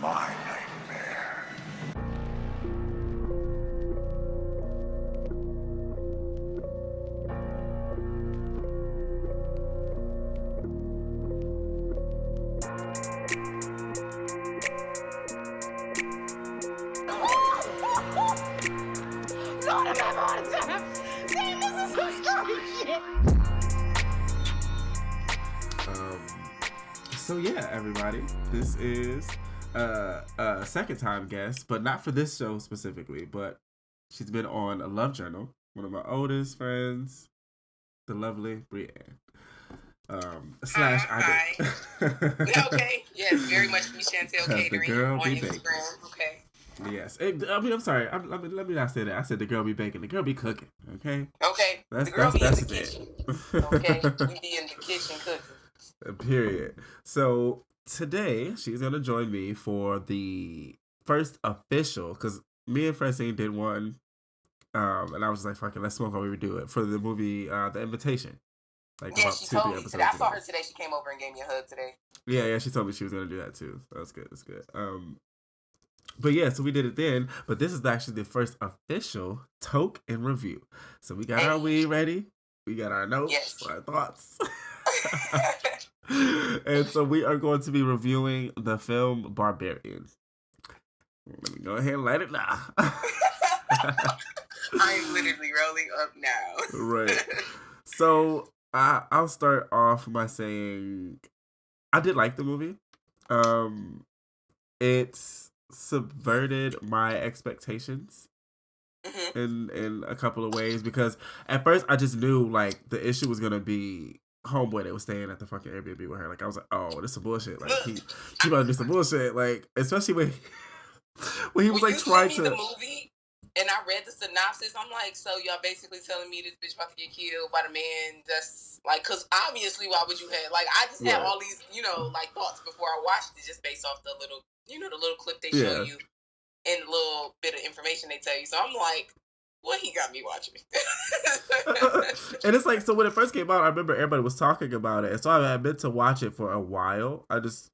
my nightmare. Lord, I'm having a heart attack. Damn, this is some scary shit. So yeah, everybody, this is a second time guest, but not for this show specifically, but she's been on a Love Journal, one of my oldest friends, the lovely Brienne. Slash I did. Okay, yes, very much be Chantel Catering on Instagram. Okay. Yes. I'm sorry. Let me not say that. I said the girl be baking. The girl be cooking. Okay. Okay. That's, the girl be that's in the it. kitchen. Okay. We be in the kitchen cooking. Period. So today she's gonna join me for the first official, because me and Francine did one, and I was like, "Fuck it, let's smoke while we do it," for the movie, The Invitation. Like yeah, she told me today. I saw her today. She came over and gave me a hug today. Yeah, she told me she was gonna do that too. So that's good. That's good. But yeah, so we did it then. But this is actually the first official Toke in review. So we got our weed ready. We got our notes, our thoughts. And so we are going to be reviewing the film Barbarian. Let me go ahead and light it now. I'm literally rolling up now. Right. So I'll start off by saying I did like the movie. It's subverted my expectations in a couple of ways, because at first I just knew like the issue was gonna be homeboy that was staying at the fucking Airbnb with her. Like I was like, oh, this is some bullshit. Like he about to do some bullshit. Like especially when he was like trying to. The movie and I read the synopsis. I'm like, so y'all basically telling me this bitch about to get killed by the man that's like, because obviously why would you have like I just had all these like thoughts before I watched it just based off the little the little clip they show you and the little bit of information they tell you. So I'm like, what he got me watching? And it's like, so when it first came out, I remember everybody was talking about it, and so I had meant to watch it for a while. I just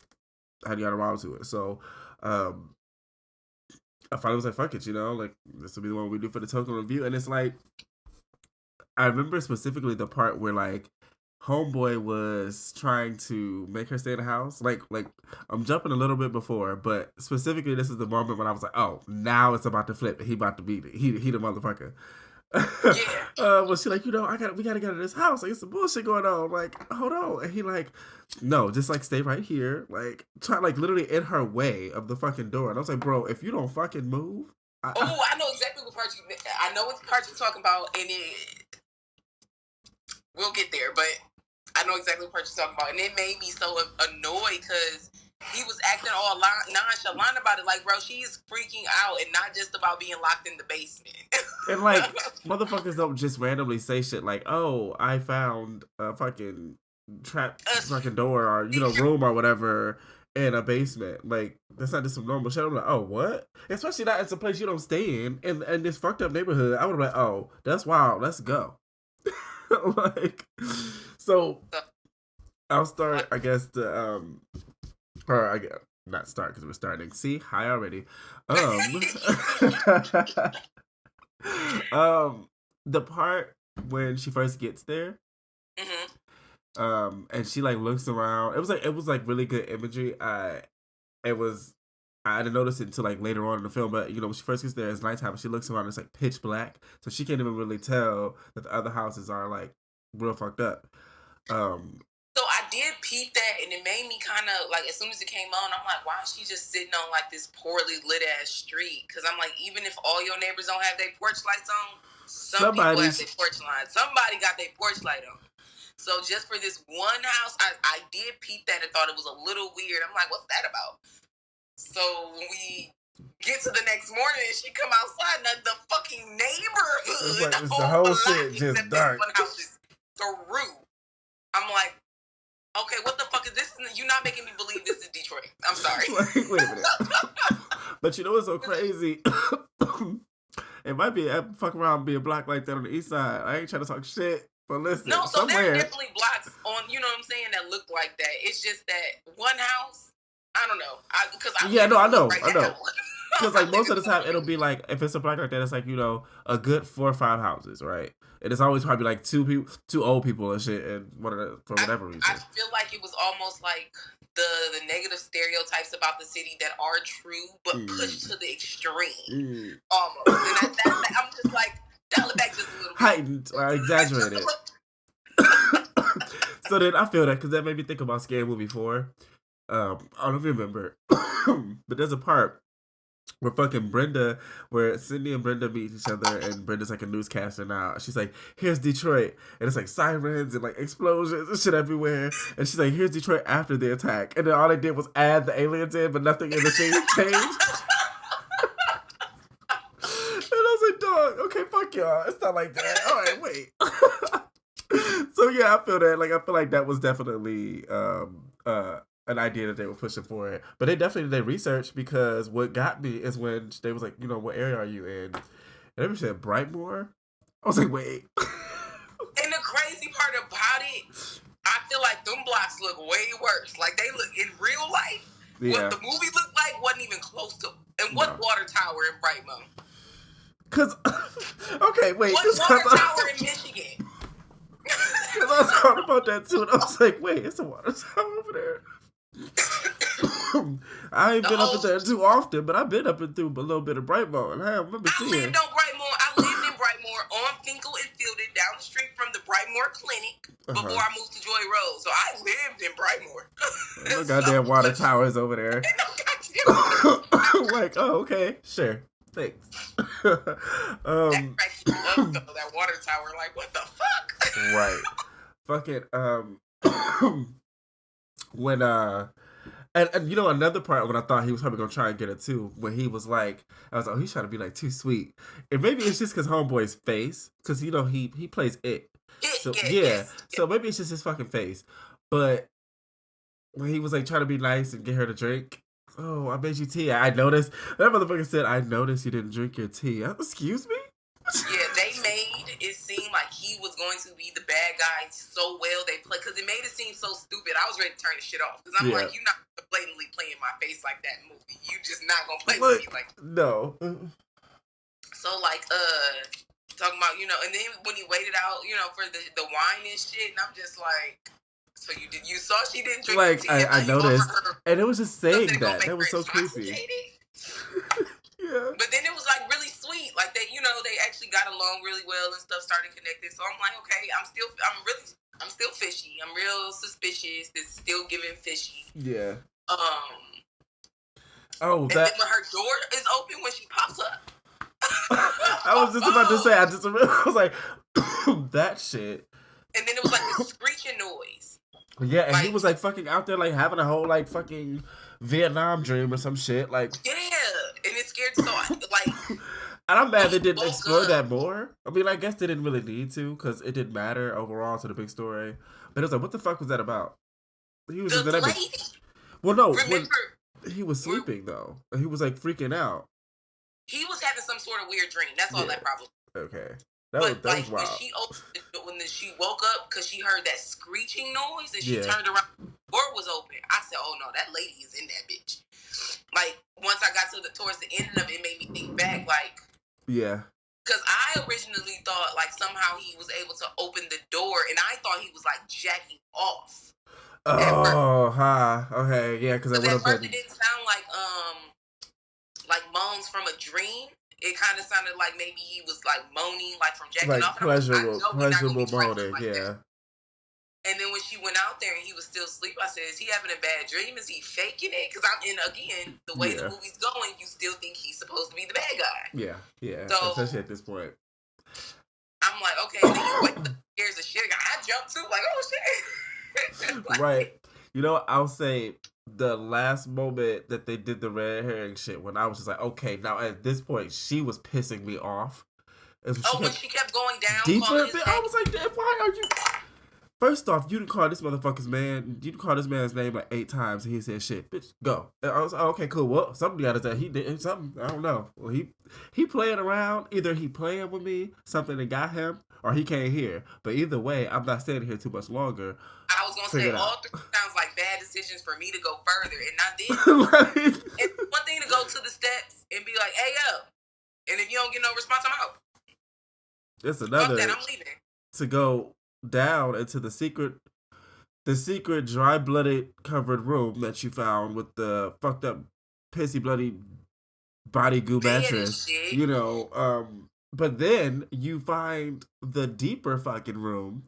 hadn't got around to it. So I finally was like, fuck it, like this will be the one we do for the token review. And it's like, I remember specifically the part where like homeboy was trying to make her stay in the house. Like I'm jumping a little bit before, but specifically this is the moment when I was like, oh, now it's about to flip. He about to beat it. He the motherfucker. Yeah. Well, she like, we gotta get out of this house. Like it's some bullshit going on. Like, hold on. And he like, no, just like stay right here. Like try like literally in her way of the fucking door. And I was like, bro, if you don't fucking move. I know exactly what part I know what part you're talking about, and we'll get there, but I know exactly what part you're talking about, and it made me so annoyed because he was acting all nonchalant about it. Like, bro, she's freaking out, and not just about being locked in the basement. And like, motherfuckers don't just randomly say shit like, "Oh, I found a fucking trap fucking door or room or whatever in a basement." Like, that's not just some normal shit. I'm like, oh, what? Especially not in some place you don't stay in this fucked up neighborhood. I would be like, oh, that's wild. Let's go. Like, so I'll start, I guess, not start because we're starting. See, hi already. The part when she first gets there, and she like looks around. It was like really good imagery. I didn't notice it until like later on in the film, but when she first gets there, it's nighttime. And she looks around, it's like pitch black, so she can't even really tell that the other houses are like real fucked up. So I did peep that, and it made me kind of like, as soon as it came on, I'm like, why is she just sitting on like this poorly lit ass street? Because I'm like, even if all your neighbors don't have their porch lights on, some people have their porch lights. Somebody got their porch light on. So just for this one house, I did peep that and thought it was a little weird. I'm like, what's that about? So when we get to the next morning and she come outside, and the fucking neighborhood, it's the whole shit just dark. One house is through. I'm like, okay, what the fuck is this? You're not making me believe this is Detroit. I'm sorry. Like, wait a minute. But what's so crazy? It might be fuck around be a block like that on the east side. I ain't trying to talk shit, but listen. No, so there are definitely blocks on, what I'm saying, that look like that. It's just that one house I don't know. Because I know. now. Because like most of the time, it'll be like if it's a block like that, it's like a good 4 or 5 houses, right? And it's always probably like 2 old people and shit, and for whatever reason. I feel like it was almost like the negative stereotypes about the city that are true, but pushed to the extreme, almost. And I'm just like, dial it back just a little bit. Heightened, exaggerated. So then I feel that because that made me think about Scary Movie 4. I don't know if you remember, but there's a part where where Sydney and Brenda meet each other, and Brenda's like a newscaster now. She's like, here's Detroit, and it's like sirens and like explosions and shit everywhere, and she's like, here's Detroit after the attack, and then all they did was add the aliens in, but nothing in the scene changed. And I was like, dog, okay, fuck y'all, it's not like that. All right, wait. So yeah, I feel that. Like, I feel like that was definitely an idea that they were pushing for it. But they definitely did research, because what got me is when they was like, what area are you in? And they said Brightmoor. I was like, wait. And the crazy part about it, I feel like them blocks look way worse. Like, they look in real life. Yeah. What the movie looked like wasn't even close to. And what water tower in Brightmoor? Because, okay, wait. What water tower in Michigan? Because I was talking about that too, and I was like, wait, it's a water tower over there. I ain't been up in there too often, but I've been up and through a little bit of Brightmoor, and I remember seeing. I lived in Brightmoor on Finkel and Fielded, down the street from the Brightmoor Clinic, before I moved to Joy Road. So I lived in Brightmoor. No goddamn water towers over there. Like, oh, okay, sure, thanks. That cracks you up, though, that water tower. Like, what the fuck? Right. Fucking, when, and another part when I thought he was probably gonna try and get it too, when he was like, I was like, oh, he's trying to be like too sweet, and maybe it's just because Homeboy's face, because he plays it, so so maybe it's just his fucking face, but when he was like trying to be nice and get her to drink, oh, I made you tea. I noticed that motherfucker said, I noticed you didn't drink your tea. Excuse me. Yeah, they made it seem like he was going to be the bad guy so well. They play, because it made it seem so stupid. I was ready to turn the shit off, because I'm like, you're not blatantly playing my face like that in movie. You just not gonna play with me like that. No. So like, talking about, and then when he waited out, for the wine and shit, and I'm just like, so you saw she didn't drink like the tea, I noticed, and it was just saying that was so creepy. Yeah. But then it was like really sweet. Like they actually got along really well and stuff, started connected. So I'm like, okay, I'm still fishy. I'm real suspicious. It's still giving fishy. Yeah. And then when her door is open, when she pops up. I was just about to say, I was like, that shit. And then it was like this screeching noise. Yeah, and he was like fucking out there like having a whole like fucking Vietnam dream or some shit. Like, yeah, and it scared so like. And I'm mad they didn't explore that more. I mean, I guess they didn't really need to, because it didn't matter overall to the big story. But it was like, what the fuck was that about? He was just that lady. Well, no, remember, he was sleeping though. He was like freaking out. He was having some sort of weird dream. That's all that probably. Okay. That was wild. When she woke up, because she heard that screeching noise, and she turned around, the door was open. I said, oh no, that lady is in that bitch. Like, once I got towards the end of it, it made me think back, like, yeah. Because I originally thought, like, somehow he was able to open the door, and I thought he was, like, jacking off. Oh, okay, yeah, because at first it didn't sound like moans from a dream. It kind of sounded like maybe he was like moaning, like from jacking off. Pleasurable moaning, yeah. And then when she went out there and he was still asleep, I said, is he having a bad dream? Is he faking it? Because again, the way the movie's going, you still think he's supposed to be the bad guy. Yeah. So, especially at this point. I'm like, okay, then you wake up, scares the shit. I jumped too, like, oh shit. Like, right. I'll say the last moment that they did the red herring shit, when I was just like, okay, now at this point, she was pissing me off. When she kept going down deeper a bit, I was like, why are you... First off, you didn't call this motherfucker's man. You didn't call this man's name like 8 times, and he said shit. Bitch, go. And I was like, okay, cool. Well, something got to say he did something. I don't know. Well, he playing around. Either he playing with me, something that got him, or he can't hear. But either way, I'm not standing here too much longer. I was gonna say all 3 sounds like bad decisions for me to go further, and I did. It's one thing to go to the steps and be like, "Hey yo," and if you don't get no response, I'm out. It's another. Fuck that, I'm leaving. To go down into the secret dry-blooded covered room that you found with the fucked up, pissy bloody body goo mattress. You know, but then you find the deeper fucking room.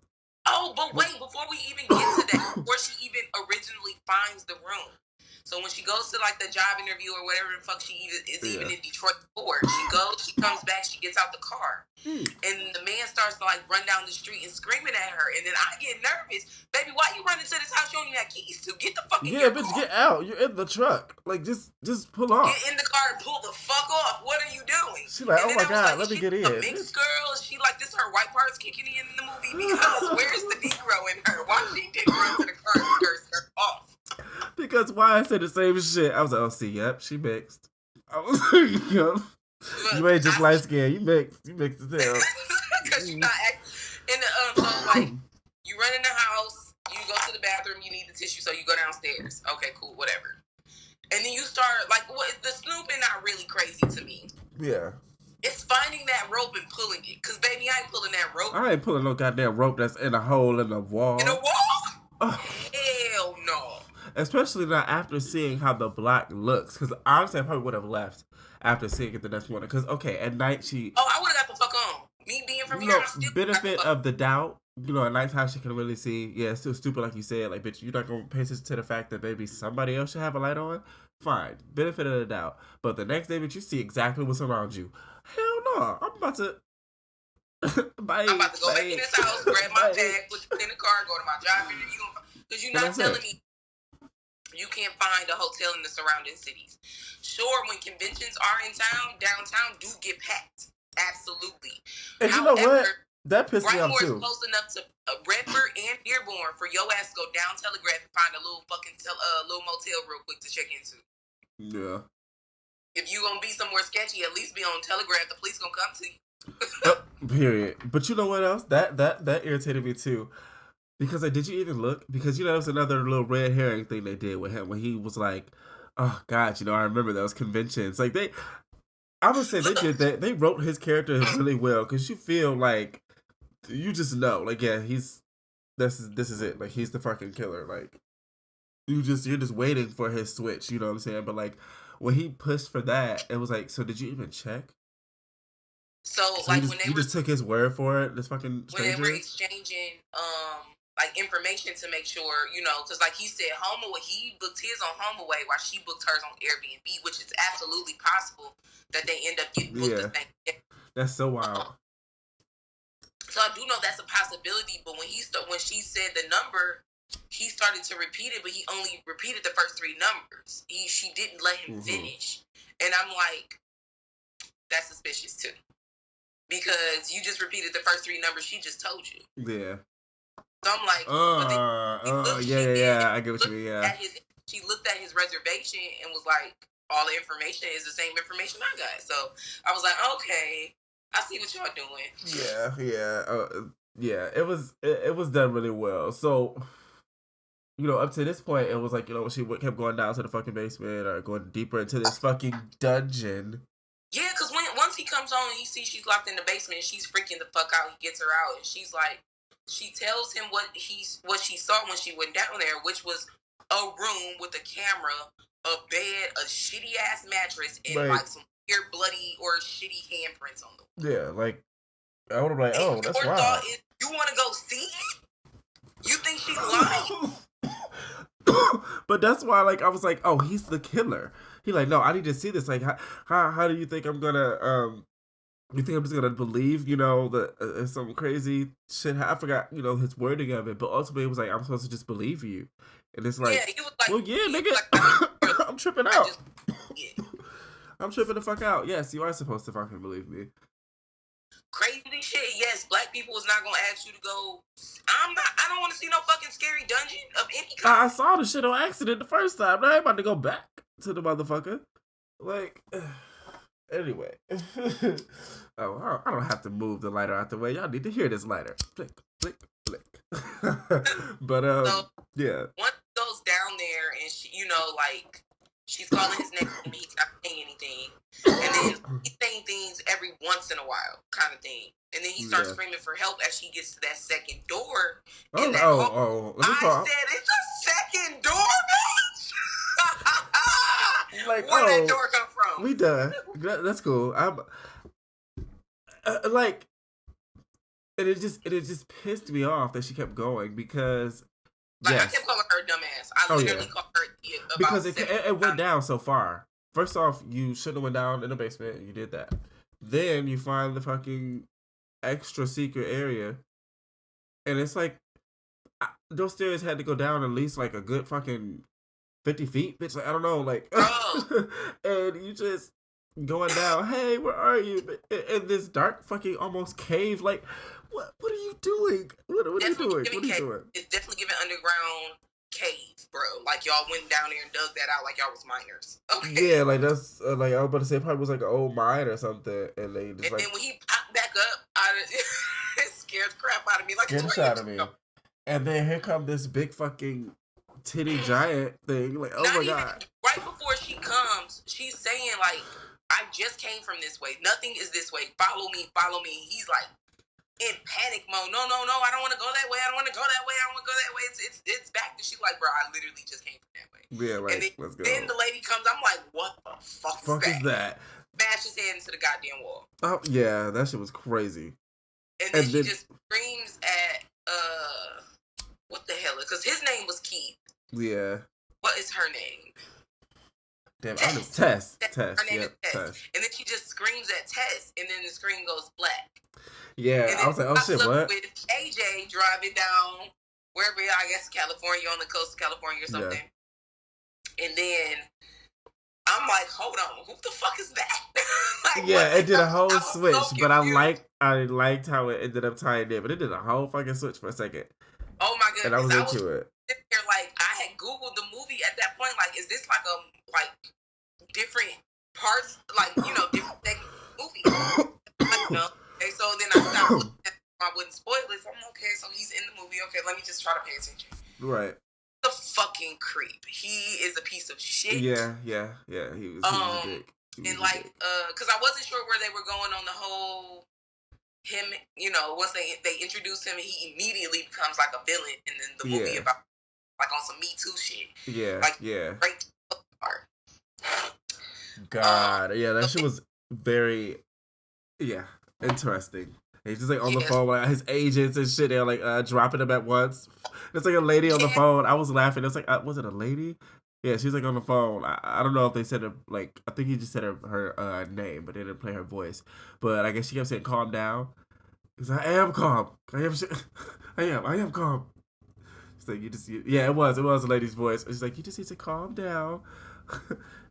Oh, but wait, before we even get to that, before she even originally finds the room. So when she goes to like the job interview or whatever the fuck she even in Detroit for, she comes back, she gets out the car. And the man starts to like run down the street and screaming at her. And then I get nervous. Baby, why you running to this house you don't even have keys to? Get the fuck in your car. Bitch, get out. You're in the truck. Like, just pull off. Get in the car and pull the fuck off. What are you doing? She like, oh my God, let me get in. A mixed girl. She like, this her white parts kicking in the movie because where's the Negro in her? Why she didn't run to the car and curse her off? Because why I said the same shit. I was like, oh, see, yep, she mixed. I was like, yep. You ain't just light skinned. You mixed as hell. Because you're not acting. So like, you run in the house, you go to the bathroom, you need the tissue, so you go downstairs. Okay, cool, whatever. And then you start, like, the snooping not really crazy to me. Yeah. It's finding that rope and pulling it. Because, baby, I ain't pulling that rope. I ain't pulling no goddamn rope that's in a hole in the wall. In a wall? Oh. Hell no. Especially not after seeing how the block looks. Because honestly, I probably would have left after seeing it the next morning. Because, okay, at night she... Oh, I would have got the fuck on. Me being from here, I'm still benefit of the doubt. You know, at nighttime she can really see. Yeah, it's still stupid like you said. Like, bitch, you're not going to pay attention to the fact that maybe somebody else should have a light on? Fine. Benefit of the doubt. But the next day, bitch, you see exactly what's around you. Hell no. I'm about to... I'm about to go back in this house, grab my bag, put it in the car, go to my job interview. Because you're not telling me you can't find a hotel in the surrounding cities. Sure, when conventions are in town, downtown do get packed. Absolutely. And however, you know what? That pissed me off too. Is close enough to Redford and Dearborn for your ass to go down Telegraph and find a little fucking little motel real quick to check into. Yeah. If you gonna be somewhere sketchy, at least be on Telegraph. The police gonna come to you. Period. But you know what else? That irritated me too. Because did you even look? Because you know, it was another little red herring thing they did with him when he was like, "Oh God, you know, I remember those conventions." Like I would say they did that. They wrote his character really well because you feel like you just know, like, yeah, this is it. Like, he's the fucking killer. Like, you're just waiting for his switch. You know what I'm saying? But like when he pushed for that, it was like, so did you even check? So like you just took his word for it. This fucking stranger? When they were exchanging like information to make sure, you know, because like he said, he booked his on HomeAway while she booked hers on Airbnb, which is absolutely possible that they end up getting booked the same day. That's so wild. So I do know that's a possibility, but when she said the number, he started to repeat it, but he only repeated the first 3 numbers. She didn't let him finish, and I'm like, that's suspicious too, because you just repeated the first 3 numbers she just told you. Yeah. So I'm like, I get what you mean. Yeah. She looked at his reservation and was like, all the information is the same information I got. So I was like, okay, I see what y'all doing. Yeah. It was done really well. So, you know, up to this point, it was like, you know, she kept going down to the fucking basement or going deeper into this fucking dungeon. Yeah, because once he comes home and he sees she's locked in the basement and she's freaking the fuck out, he gets her out and she's like, she tells him what she saw when she went down there, which was a room with a camera, a bed, a shitty ass mattress, and like some weird bloody or shitty handprints on them. Yeah, like I would have been like, oh, that's wild. You want to go see it? You think she's lying? But that's why, like, I was like, oh, he's the killer. He like, no, I need to see this. Like, how do you think I'm gonna you think I'm just gonna believe, you know, that some crazy shit? I forgot, you know, his wording of it, but ultimately it was like, I'm supposed to just believe you, and it's like, he was like, well, yeah, nigga, like, I'm tripping out. I'm tripping the fuck out. Yes, you are supposed to fucking believe me. crazy shit. Yes, black people is not gonna ask you to go. I don't want to see no fucking scary dungeon of any kind. I saw the shit on accident the first time. Now I'm about to go back to the motherfucker. Like, anyway. Oh, I don't have to move the lighter out the way. Y'all need to hear this lighter. Flick, flick, flick. But So yeah. one goes down there and she, like she's calling his name and he's not saying anything, and then he's saying things every once in a while, kind of thing. And then he starts screaming for help as she gets to that second door. Let me I said, it's a second door, bitch. Like, where that door come from? We done. That's cool. I'm like, and it just pissed me off that she kept going because. Like, I kept calling her dumbass. I literally called her about because it went down so far. First off, you shouldn't have went down in the basement. You did that. Then you find the fucking extra secret area, and it's like those stairs had to go down at least like a good fucking 50 feet, bitch. Like, I don't know, like, and you just going down. Hey, where are you? In this dark fucking almost cave, like. What are you doing? What are you doing? What are you doing? It's definitely giving underground cave, bro. Like, y'all went down there and dug that out like y'all was miners. Okay. Yeah, like that's like I was about to say, it probably was like an old mine or something, and they just then when he popped back up, it scared the crap out of me. Like, scared the shit out of me. And then here come this big fucking titty giant thing. Like, oh my god! Right before she comes, she's saying like, "I just came from this way. Nothing is this way. Follow me, follow me." He's like. In panic mode. No, I don't want to go that way. I don't want to go that way. I don't want to go that way. It's back. And she's like, bro, I literally just came from that way. Yeah, like, and let's go. Then the lady comes. I'm like, what the fuck is that? Bash his head into the goddamn wall. Oh, yeah, that shit was crazy. And then she just screams at, what the hell? Because his name was Keith. Yeah. What is her name? Damn, I know. Tess. Her name is Tess. And then she just screams at Tess, and then the screen goes black. Yeah, I was like, oh shit, what? With AJ driving down wherever, I guess California, on the coast of California or something. Yeah. And then I'm like, hold on, who the fuck is that? Like, yeah, it did a whole switch, so but I liked how it ended up tying in, but it did a whole fucking switch for a second. Oh my goodness. And I was into it. Like, I had Googled the movie at that point, like, is this like different parts, like, different segments of the movie? Okay, so then I stopped looking at it. I wouldn't spoil it. So I'm okay, so he's in the movie. Okay, let me just try to pay attention. Right. The fucking creep. He is a piece of shit. Yeah. He was a dick. And like, because I wasn't sure where they were going on the whole him, once they introduce him and he immediately becomes like a villain and then the movie about like on some Me Too shit. Yeah. Like, yeah. Great part. God. Yeah, that shit was very interesting. He's just like on the phone with like, his agents and shit. They're like dropping them at once. There's like a lady on the phone. I was laughing. It's like, was it a lady? Yeah, she's like on the phone. I don't know if they said her, like, I think he just said her name, but they didn't play her voice. But I guess she kept saying, calm down. He's like, I am calm. I am calm. She's like, it was a lady's voice. She's like, you just need to calm down.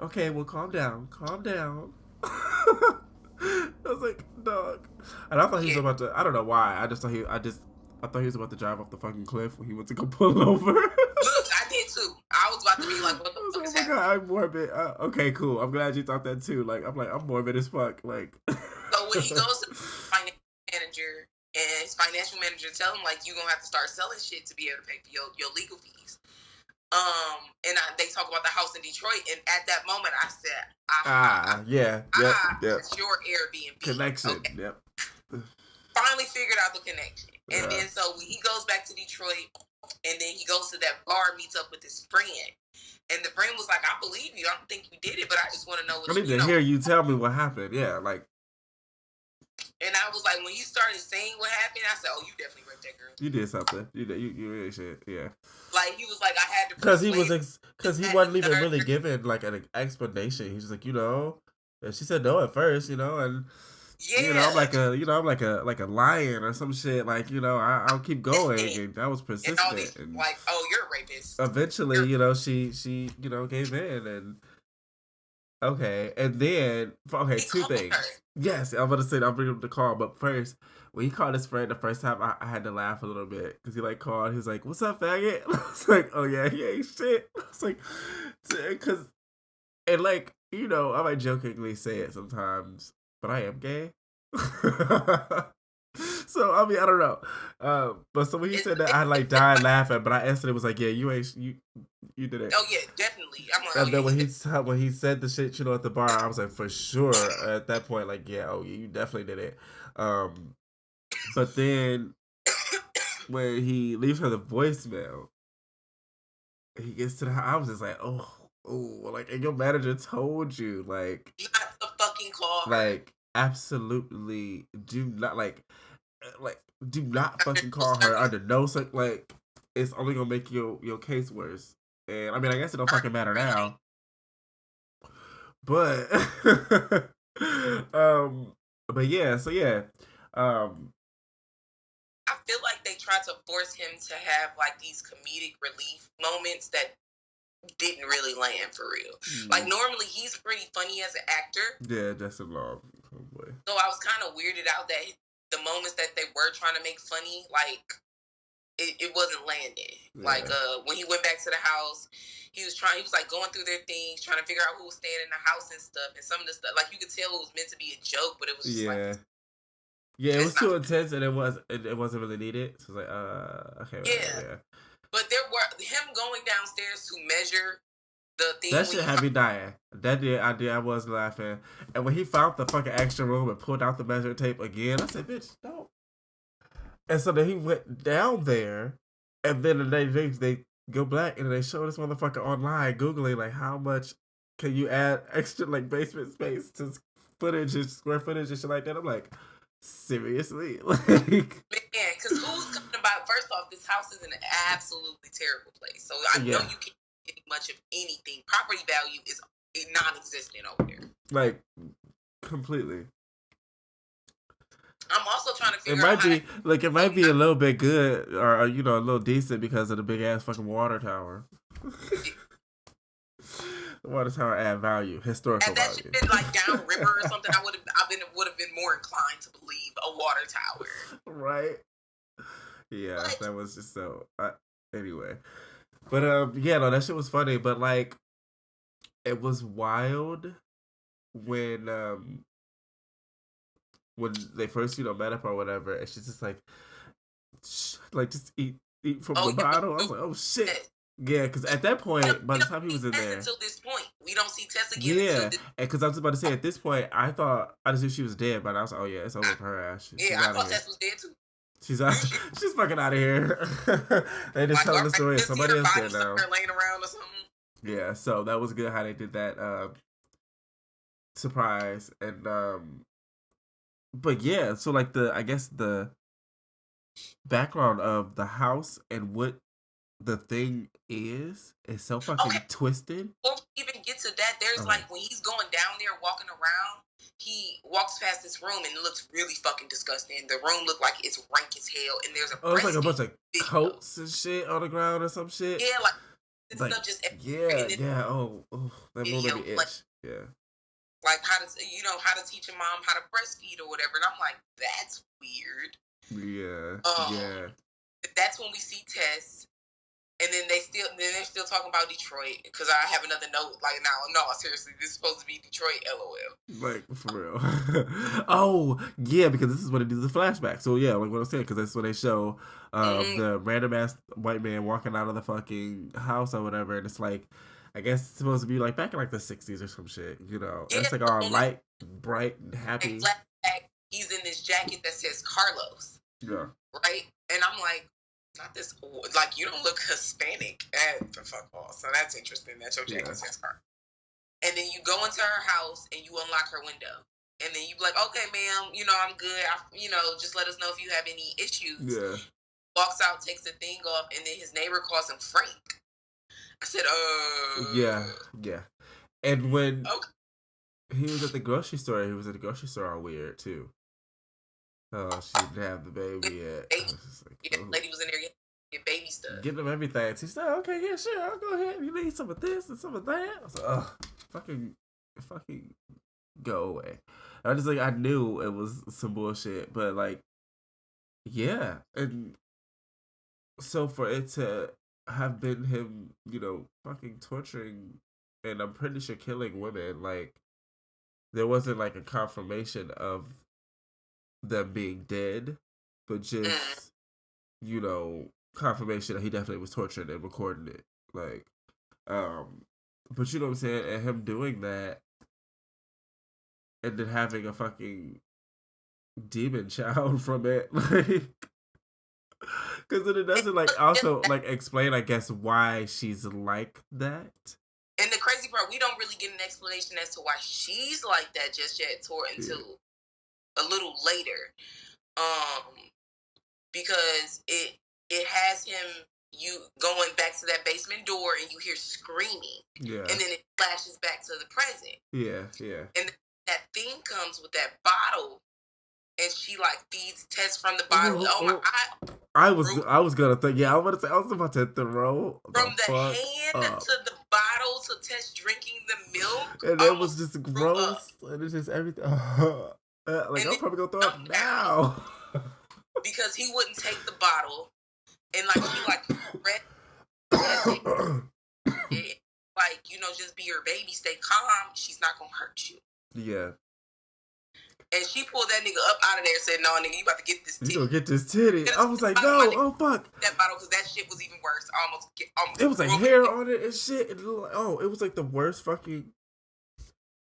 Okay, well, calm down. I was like, dog. And I thought he was about to, I don't know why. I thought he was about to drive off the fucking cliff when he went to go pull over. Look, I did too. I was about to be like, what the fuck is happening? God, I'm morbid. Okay, cool. I'm glad you thought that too. Like, I'm morbid as fuck. Like. So when he goes to the financial manager, and his financial manager tell him, like, you're going to have to start selling shit to be able to pay for your legal fees. And they talk about the house in Detroit, and at that moment, I said, it's your Airbnb connection. Okay. Yep. Finally figured out the connection, and then so he goes back to Detroit, and then he goes to that bar, meets up with his friend, and the friend was like, "I believe you. I don't think you did it, but I just want to know." I need to hear you tell me what happened. Yeah, like. And I was like, when you started saying what happened, I said, "Oh, you definitely raped that girl. You did something. You really should. Yeah." Like, he was like, I had to. Because he wasn't even really given like an explanation. He's just like, and she said no at first, and I'm like a lion or some shit. Like, I'll keep going, and I was persistent. And like, oh, you're a rapist. Eventually, she gave in, and Okay, and then okay, He two called her. things. Yes, I'm gonna say I'll bring up the call, but first, when he called his friend the first time, I had to laugh a little bit because he like called. He was like, "What's up, faggot?" I was like, "Oh yeah, he ain't shit." I was like, because and like I might jokingly say it sometimes, but I am gay. So I mean, I don't know. But so when he said that, I like died laughing, but I answered it was like, "Yeah, you did it." Oh yeah, definitely. I'm like, oh And yeah, then he did. when he said the shit, at the bar, I was like, for sure. At that point, like, yeah, oh, yeah, you definitely did it. But then when he leaves her the voicemail, he gets to the house. I was just like, oh, like, and your manager told you, Not to fucking call her. absolutely do not do not fucking call her under no like, it's only gonna make your case worse. And I mean, I guess it don't fucking matter now. But um but yeah, so yeah. I feel like they tried to force him to have like these comedic relief moments that didn't really land for real. Like normally he's pretty funny as an actor. Yeah, Justin Long. Oh boy. So I was kind of weirded out that the moments that they were trying to make funny, like it wasn't landing. Yeah. Like when he went back to the house, he was like going through their things, trying to figure out who was staying in the house and stuff. And some of the stuff, like you could tell it was meant to be a joke, but it was just like, yeah, it was too intense, and it wasn't really needed. So it was like, okay, yeah. But there were him going downstairs to measure the thing. That shit had me dying. I was laughing. And when he found the fucking extra room and pulled out the measuring tape again, I said, bitch, no. And so then he went down there, and then they go back and they show this motherfucker online, Googling, like, how much can you add extra, like, basement space to footage and square footage and shit like that. I'm like, seriously? Like, man, because who's coming about? First off, this house is an absolutely terrible place. So I know you can't get much of anything. Property value is non-existent over there. Like, completely. I'm also trying to figure out it might be a little bit good or a little decent because of the big ass fucking water tower. The water tower add value, historical value. Had that shit been like downriver or something, I would have been more inclined to believe a water tower. Right. Yeah, that was just so. Anyway, but yeah, no, that shit was funny. But like, it was wild when they first met up or whatever, and she's just like just eat from the bottle. I was like, oh shit. Yeah, because at that point, by the time he was in there, until this point, we don't see Tess again. Yeah, because I was about to say at this point, I just knew she was dead, but I was like, oh yeah, it's over for her ass. I thought Tess was dead too. She's out. She's fucking out of here. They just telling the story. Somebody else there now. Laying around or something. Yeah, so that was good how they did that surprise and but yeah, so like I guess the background of the house and what the thing is so fucking twisted. Before we even get to that, there's like when he's going down there walking around, he walks past this room and it looks really fucking disgusting. The room looked like it's rank as hell, and there's it's like a bunch of coats and shit on the ground or some shit. Yeah, like stuff just yeah. Oh, that room made me itch. Yeah. Like how to teach a mom how to breastfeed or whatever, and I'm like, that's weird. Yeah. That's when we see Tess. And then they're still talking about Detroit, because I have another note. Like, no, seriously, this is supposed to be Detroit, LOL. Like, for real. Oh, yeah, because this is what it is, the flashback. So, yeah, like what I said, because that's when they show the random ass white man walking out of the fucking house or whatever. And it's like, I guess it's supposed to be like back in like the 60s or some shit, Yeah, it's like all light, bright, and happy. He's in this jacket that says Carlos. Yeah. Right? And I'm like, not this, like, you don't look Hispanic for fuck all. So that's interesting that your jacket says Carlos. And then you go into her house and you unlock her window. And then you be like, okay, ma'am, I'm good. Just let us know if you have any issues. Yeah. Walks out, takes the thing off, and then his neighbor calls him Frank. I said, Yeah. And when he was at the grocery store, all weird, too. Oh, she didn't have the baby yet. Lady was in there getting baby stuff. Getting them everything. She said, okay, yeah, sure, I'll go ahead. You need some of this and some of that. I was like, fucking fucking go away. I just like I knew it was some bullshit, but like yeah, and so for it to have been him, fucking torturing and I'm pretty sure killing women, like there wasn't like a confirmation of them being dead, but just confirmation that he definitely was tortured and recording it. Like, but you know what I'm saying? And him doing that and then having a fucking demon child from it, like, because then it doesn't like also like explain, I guess, why she's like that. And the crazy part, we don't really get an explanation as to why she's like that just yet, until a little later, because it has him going back to that basement door and you hear screaming, and then it flashes back to the present. And that thing comes with that bottle, and she like feeds Tess from the bottle. I was gonna think, I was about to throw from the hand to the bottle to Tess drinking the milk, and it was just gross, and it's just everything. Like I'm probably gonna throw up now because he wouldn't take the bottle, and like she like read it, like just be your baby, stay calm. She's not gonna hurt you. Yeah. And she pulled that nigga up out of there and said, "No, nigga, you about to get this titty. You gonna get this titty." I was like, "No, oh fuck." That bottle, because that shit was even worse. Almost it was like hair on it and shit. It was like the worst fucking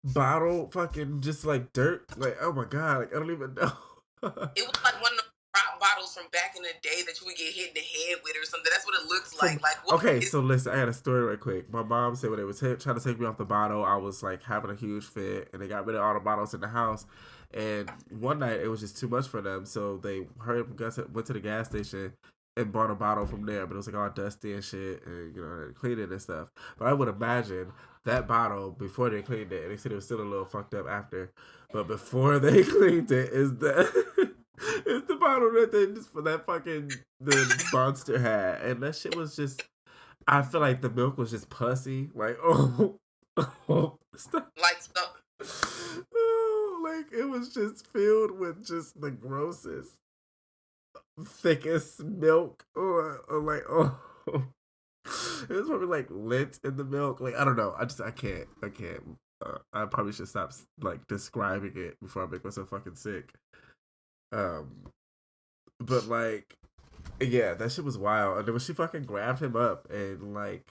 bottle, fucking just like dirt. Like, oh my god, like I don't even know. It was like one of the rock bottles from back in the day that you would get hit in the head with or something. That's what it looks like. So listen, I got a story right quick. My mom said when they were trying to take me off the bottle, I was like having a huge fit, and they got rid of all the bottles in the house. And one night it was just too much for them, so they went to the gas station and bought a bottle from there. But it was like all dusty and shit, and cleaned it and stuff. But I would imagine that bottle before they cleaned it, and they said it was still a little fucked up after. But before they cleaned it, is it's the bottle that they just for that fucking the monster had, and that shit was just. I feel like the milk was just pussy, like stop. Like stuff. Like it was just filled with just the grossest, thickest milk, or like it was probably like lint in the milk. Like I don't know. I can't. I probably should stop like describing it before I make myself fucking sick. But like, yeah, that shit was wild. And then when she fucking grabbed him up and like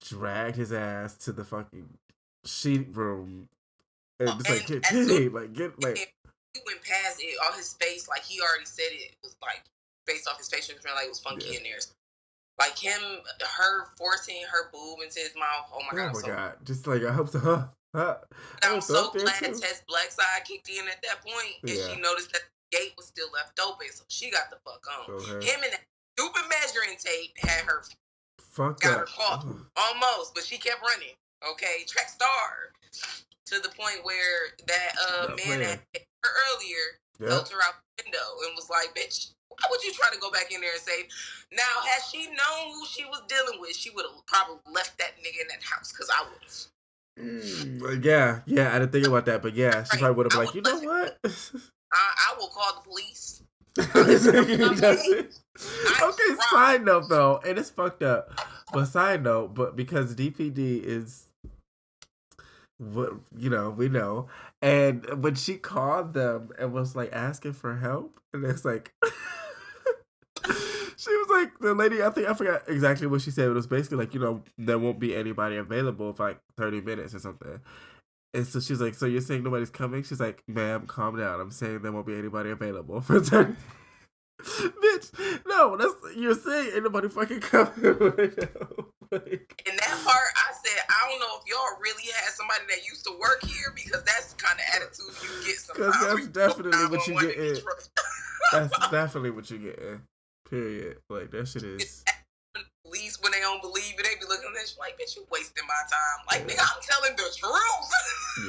dragged his ass to the fucking sheet room. And just like get titty, like get like. He went past it, all his face, like he already said it was like based off his facial expression, like it was funky in there. Like her forcing her boob into his mouth. Oh my god! Just like I hope so. I'm so glad Tess Blackside kicked in at that point, and she noticed that the gate was still left open, so she got the fuck on. Okay. Him and that stupid measuring tape had her fucked got up. her caught almost, but she kept running. Okay, track star. To the point where that man that hit her earlier helped her out the window and was like, "Bitch, why would you try to go back in there and save?" Now, had she known who she was dealing with, she would have probably left that nigga in that house, because I would have. Yeah, I didn't think about that, but yeah, she probably would have been like, you know what? I will call the police. Okay, side note though, and it's fucked up, but because DPD is what we know, and when she called them and was like asking for help, and it's like she was like, the lady, I forgot exactly what she said, but it was basically like, there won't be anybody available for like 30 minutes or something. And so she's like, so you're saying nobody's coming? She's like, ma'am, calm down. I'm saying there won't be anybody available for 30 Bitch, no, you're saying ain't nobody fucking coming right now. In that part, I said, I don't know if y'all really had somebody that used to work here, because that's the kind of attitude you get sometimes. Because that's definitely what you get in. That's definitely what you get in. Period. Like, that shit is. Police, when they don't believe it, they be looking at that shit like, bitch, you wasting my time. Like, nigga, I'm telling the truth.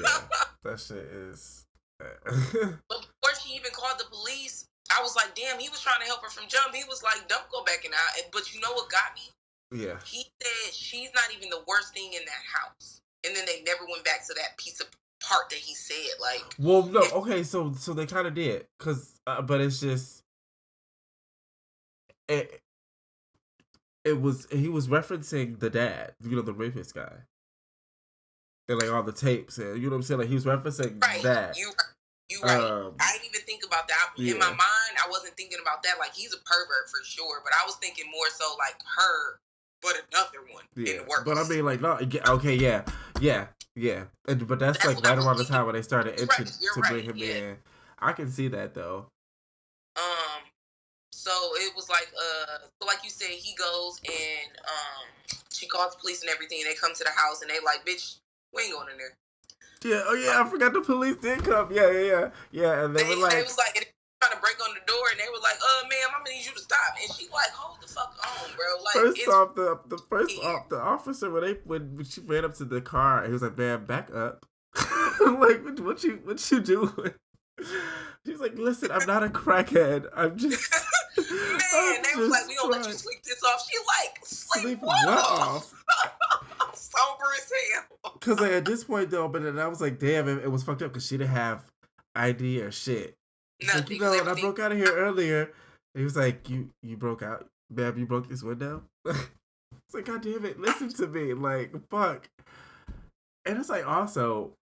Yeah, that shit is. But before she even called the police, I was like, damn, he was trying to help her from jump. He was like, don't go back in out. But you know what got me? Yeah. He said she's not even the worst thing in that house. and then they never went back to that piece of part that he said. Like, well, no, okay, so they kind of did, but it's just it was he was referencing the dad, the rapist guy, and like all the tapes, and you know what I'm saying, like he was referencing that. You right. I didn't even think about that. In my mind, I wasn't thinking about that. Like, he's a pervert for sure, but I was thinking more so like her, but another one in the works. But I mean, like, no, okay, yeah. But that's like right around the time when they started to bring him in. I can see that though. So it was like, so like you said, he goes and she calls the police and everything. And they come to the house and they like, bitch, we ain't going in there. Yeah, oh yeah, I forgot the police did come. Yeah, and they were like, they was like, and they were trying to break on the door, and they were like, ma'am, I'm gonna need you to stop. And she like, hold the fuck on, bro. Like, first off, the officer when she ran up to the car, he was like, man, back up. Like, what you doing? She's like, listen, I'm not a crackhead. I'm just. Man, they was like, we gonna let you sleep this off. She like, sleep what off? Sober as hell. Because like at this point though, but then I was like, damn, it was fucked up because she didn't have ID or shit. Nothing. Like, I broke out of here earlier. And he was like, you broke out, babe. You broke this window. It's like, god damn it, listen to me, like fuck. And it's like also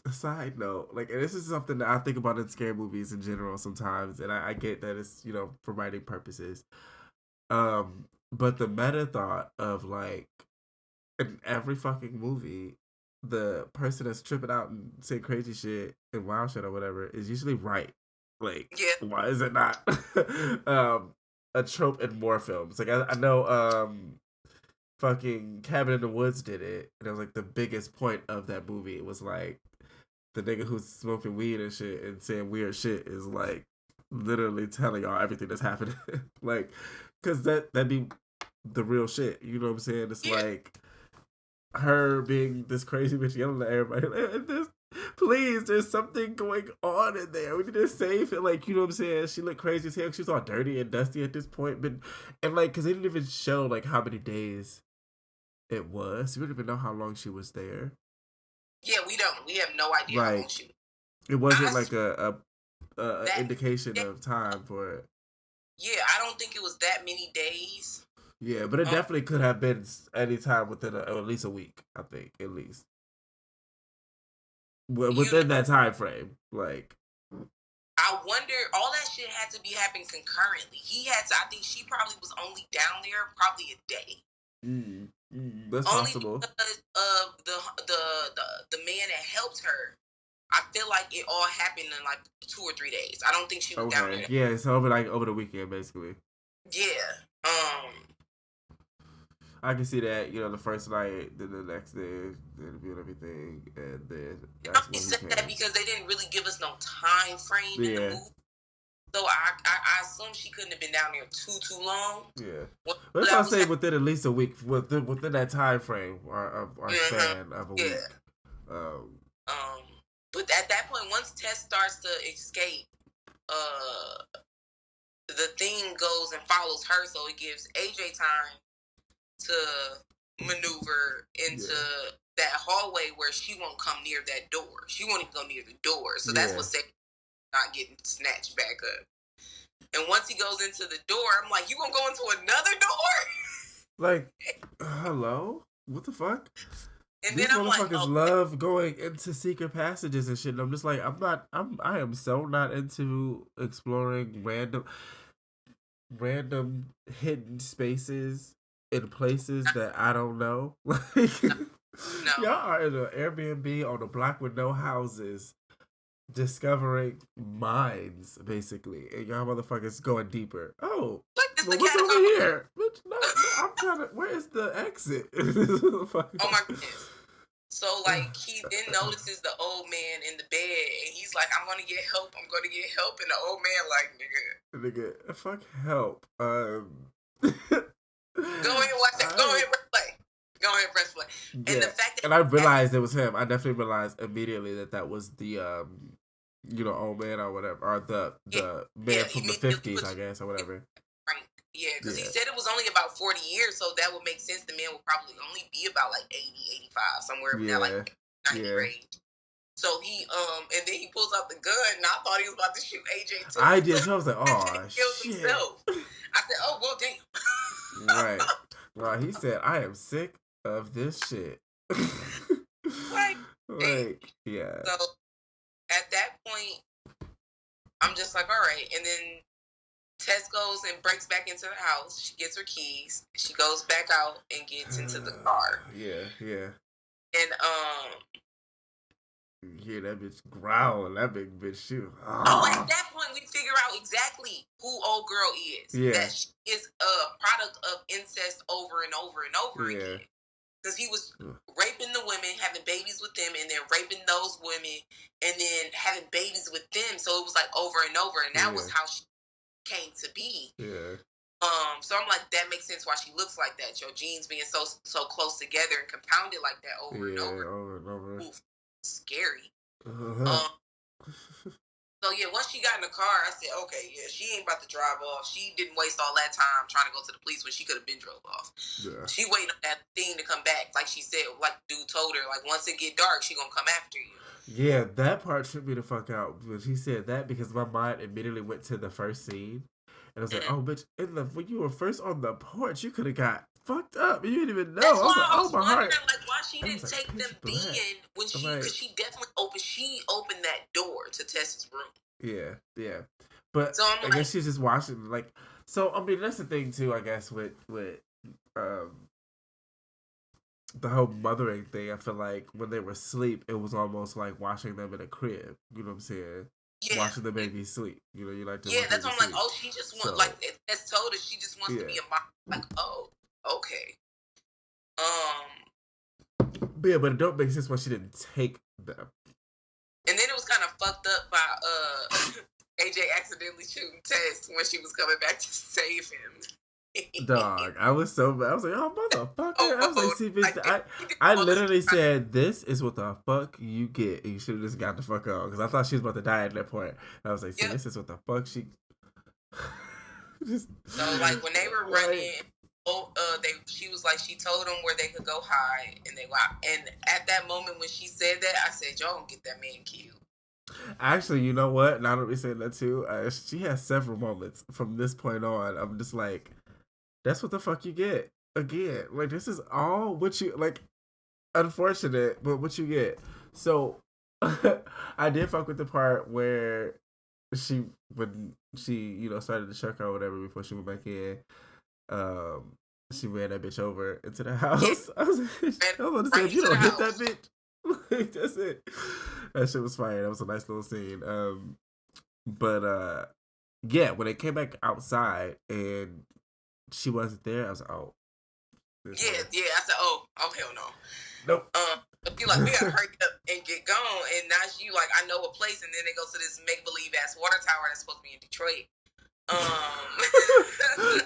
a side note, like, and this is something that I think about in scary movies in general sometimes, and I get that it's for writing purposes. But the meta thought of like, in every fucking movie, the person that's tripping out and saying crazy shit and wild shit or whatever is usually right. Like, why is it not a trope in more films? Like, I know fucking Cabin in the Woods did it, and it was like the biggest point of that movie. It was like the nigga who's smoking weed and shit and saying weird shit is like literally telling y'all everything that's happening. Like, because that'd be the real shit. You know what I'm saying? It's like her being this crazy bitch yelling at everybody. Please, there's something going on in there. We need to save it. Like, you know what I'm saying? She looked crazy as hell. She was all dirty and dusty at this point. But, and like, because they didn't even show like how many days it was. We don't even know how long she was there. Yeah, we don't. We have no idea how long she was. It wasn't like a indication of time for it. Yeah, I don't think it was that many days. Yeah, but it definitely could have been any time within at least a week, I think, at least. Within that time frame, like. I wonder, all that shit had to be happening concurrently. I think she probably was only down there probably a day. That's only possible. Because of the man that helped her. I feel like it all happened in like 2 or 3 days. I don't think she was down there. Yeah, so over the weekend, basically. Yeah. I can see that, the first night, then the next day, the interview and everything, and then that's when he said that because they didn't really give us no time frame in the movie. So I assume she couldn't have been down there too long. Yeah. But that's what I'm saying, within at least a week, within that time frame or span of a week. But at that point, once Tess starts to escape, the thing goes and follows her, so it gives AJ time to maneuver into that hallway where she won't come near that door. She won't even go near the door. So that's what's not getting snatched back up. And once he goes into the door, I'm like, you gonna go into another door? Like, hello? What the fuck? And these then I'm like, love going into secret passages and shit. And I'm just like, I am so not into exploring random hidden spaces in places that I don't know. Like, no. Y'all are in an Airbnb on a block with no houses, discovering mines, basically, and y'all motherfuckers going deeper. Oh, what's over here? Bitch, no, I'm trying to. Where is the exit? Oh my goodness. So, like, he then notices the old man in the bed, and he's like, I'm gonna get help, and the old man like, nigga, fuck help. Go ahead and watch that. Go ahead and press play. And the fact that, and I realized it was him. I definitely realized immediately that was the old man or whatever, or the man from the 50s, I guess, or whatever. Frank. Yeah, because he Yeah. said it was only about 40 years, so that would make sense. The man would probably only be about like 80, 85, somewhere in that like 90 Yeah. range. So he and then he pulls out the gun, and I thought he was about to shoot AJ too. I did. So I was like, oh AJ killed shit. himself. I said, oh well, damn. Right. Well, he said, I am sick of this shit. Like, yeah. So at that point, I'm just like, all right. And then Tess goes and breaks back into the house. She gets her keys. She goes back out and gets into the car. Yeah. And you hear that bitch growling, that big bitch shoot. Oh, at that point we figure out exactly who old girl is. Yeah. That she is a product of incest over and over and over again. Because he was raping the women, having babies with them, and then raping those women, and then having babies with them. So it was like over and over, and that was how she came to be. Yeah. So I'm like, that makes sense why she looks like that. Your genes being so close together and compounded like that over and over. Oof, scary. So yeah, once she got in the car, I said, okay, yeah, she ain't about to drive off. She didn't waste all that time trying to go to the police when she could have been drove off. Yeah. She waiting on that thing to come back, like she said, like dude told her, like once it get dark, she gonna come after you. Yeah, that part tripped me the fuck out when she said that, because my mind immediately went to the first scene, and I was like, oh bitch, when you were first on the porch, you could have got fucked up. You didn't even know. That's I was why like, I was wondering, heart. like, why she didn't take them being when she, because she definitely opened that door to Tess's room. Yeah. But so I guess she's just watching, like, so I mean that's the thing too, I guess, with the whole mothering thing. I feel like when they were asleep, it was almost like watching them in a crib. You know what I'm saying? Yeah. Watching the baby sleep. You know, you like to. Yeah, that's what I'm like. Oh, she just wants, like, as told us, she just wants to be a mom. Like, oh, okay. Yeah, but it don't make sense why she didn't take them. And then it was kind of fucked up by AJ accidentally shooting Tess when she was coming back to save him. Dog, I was so bad. I was like, oh, motherfucker. I was like, see, bitch, I literally said, this is what the fuck you get. And you should have just got the fuck out. Because I thought she was about to die at that point. And I was like, see, this is what the fuck she... So, like, when they were running, she was like, she told them where they could go hide. And they went, and at that moment when she said that, I said, y'all gonna get that man killed. Actually, you know what? Now that we said that too, she has several moments from this point on. I'm just like, that's what the fuck you get. Again, like, this is all what you, like, unfortunate, but what you get. So, I did fuck with the part where when she, you know, started to check her or whatever before she went back in, she ran that bitch over into the house. I was about to say, if you don't hit that bitch, like, that's it. That shit was fire. That was a nice little scene. But yeah, when they came back outside and she wasn't there, I was like, oh. Yeah. I said, oh hell no. Nope. But you like, we gotta hurry up and get gone. And now she like, I know a place, and then they go to this make believe ass water tower that's supposed to be in Detroit.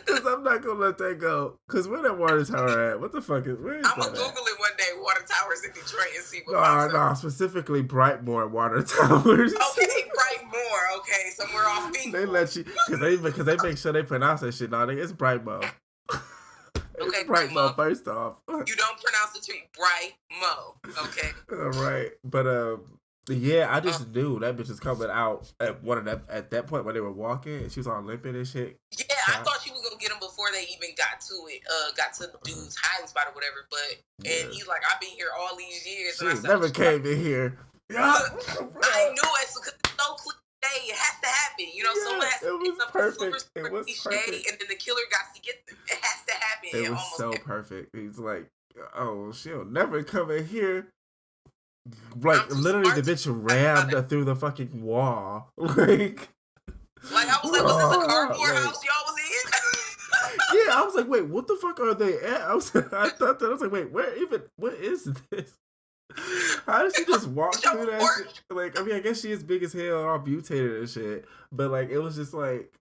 Because I'm not gonna let that go. Because where that water tower at? What the fuck is? Where is I'm gonna Google it one day. Water towers in Detroit and see what. No, specifically Brightmoor water towers. Okay, Brightmoor. Okay, somewhere off. They let you because they make sure they pronounce that shit. No, it's Brightmo. Okay, Brightmo. First off, you don't pronounce the tree Brightmo. Okay. All right, but yeah, I just knew that bitch was coming out at that point when they were walking, and she was all limping and shit. Yeah, I thought she was gonna get him before they even got to it. Got to the dude's hiding spot or whatever. But and he's like, I've been here all these years. She never came in here. Yeah, I knew it because it's so cliche. It has to happen. You know, someone has to pick up perfect. It was cliche, and then the killer got to get them. It has to happen. It was so perfect. He's like, oh, she'll never come in here. Like, literally, the bitch rammed through the fucking wall. Like I was like, was this a cardboard house y'all was in? Yeah, I was like, wait, what the fuck are they at? I thought that. I was like, wait, what is this? How did she just walk through that shit? Like, I mean, I guess she is big as hell, all mutated and shit. But, like, it was just like,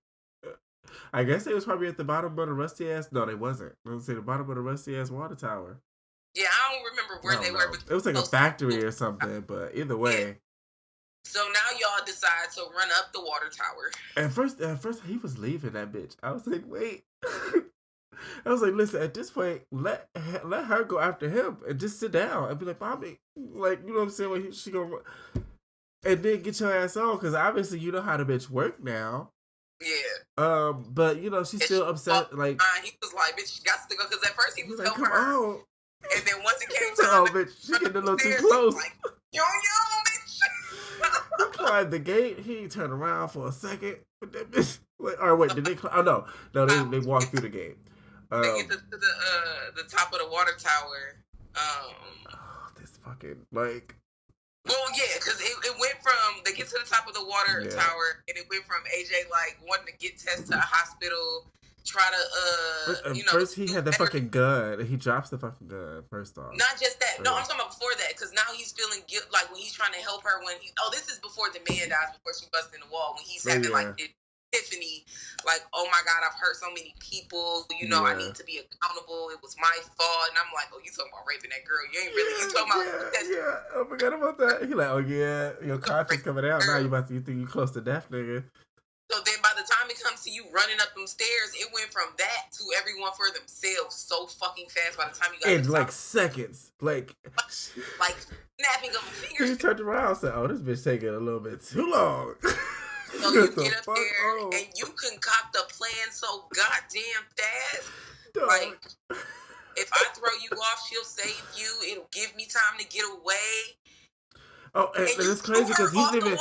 I guess they was probably at the bottom of the rusty ass. No, they wasn't. I was say the bottom of the rusty ass water tower. Yeah, I don't remember where they were. But it was like a factory or something, but either way. So now y'all decide to run up the water tower. At first he was leaving that bitch. I was like, wait. I was like, listen, at this point, let her go after him and just sit down and be like, Bobby, like, you know what I'm saying? Like, she gonna, and then get your ass on, because obviously you know how the bitch work now. Yeah. But you know she's still upset. Like, he was like, bitch, she got to go, because at first he was like, helping come her, on. and then once it came Like, time, oh bitch, she getting a little too close. Like, yo, bitch. He climbed the gate. He turned around for a second. But that bitch, like, or wait, did they? Oh no, they walked through the gate. They get to the top of the water tower. This fucking like. Well, yeah, because it went from they get to the top of the water tower, and it went from AJ like wanting to get Tess to a hospital, try to First he had the fucking gun, and he drops the fucking gun. First off, not just that. No, I'm talking about before that, because now he's feeling guilt, like when he's trying to help her. When this is before the man dies, before she busts in the wall. When he's having like this epiphany, like, oh my god, I've hurt so many people. I need to be accountable. It was my fault, and I'm like, oh, you talking about raping that girl? You ain't really. You talking about yeah. I forgot about that. He like, oh yeah, your conscience coming out now. You think you close to death, nigga. So then by the time it comes to you running up them stairs, it went from that to everyone for themselves so fucking fast by the time you got in like seconds. Like snapping of fingers. He turned around and said, oh, this bitch taking a little bit too long. So you get up there and you concoct a plan so goddamn fast. Dog. Like, if I throw you off, she'll save you. It'll give me time to get away. Oh, and it's crazy because he didn't even.